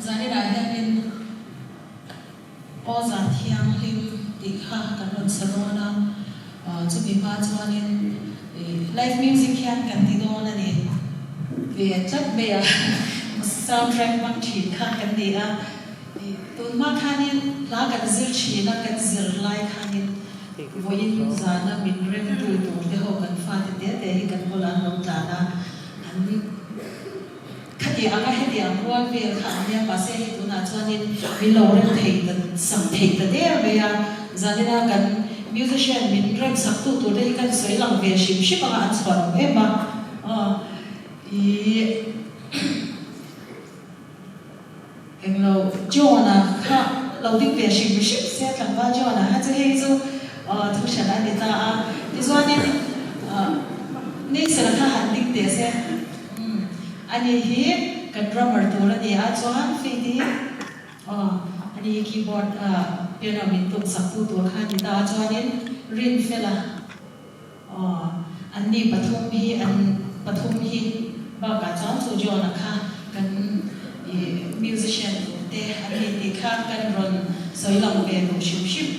zani rai hianin oza thiang hlim ti kha kan ron sarona chumi pa chuanin live music hian kan ti dona ni ve chat me a soundtrack mak thi kha kan ni a tun ma khanin la kan zir chi na kan zir lai khanin voin zana min rem tu te ho kan fa te hi kan bolan lo ta na an khati anga heti amruan ve khania pa se hi tuna chuanin mi lo rem thei ta sam thei ta der me a zanina kan musician min rem sak tu tu dei kan soi lang ve shim shim anga an chon ema englo jona kha lo dik ve shim shim se tlang wa jona ha chu hei chu thu shana ni ta a ti chuanin nei sara kha han dik te se ani hi kan drummer tu la ni a chuan fe ti ani keyboard piano min tum sak tu tu kha ni ta chuanin rin fela anni pathum hi ba ka chuan chu jona kha kan musician te ani ti kha kan ron soi lam ve no shim shim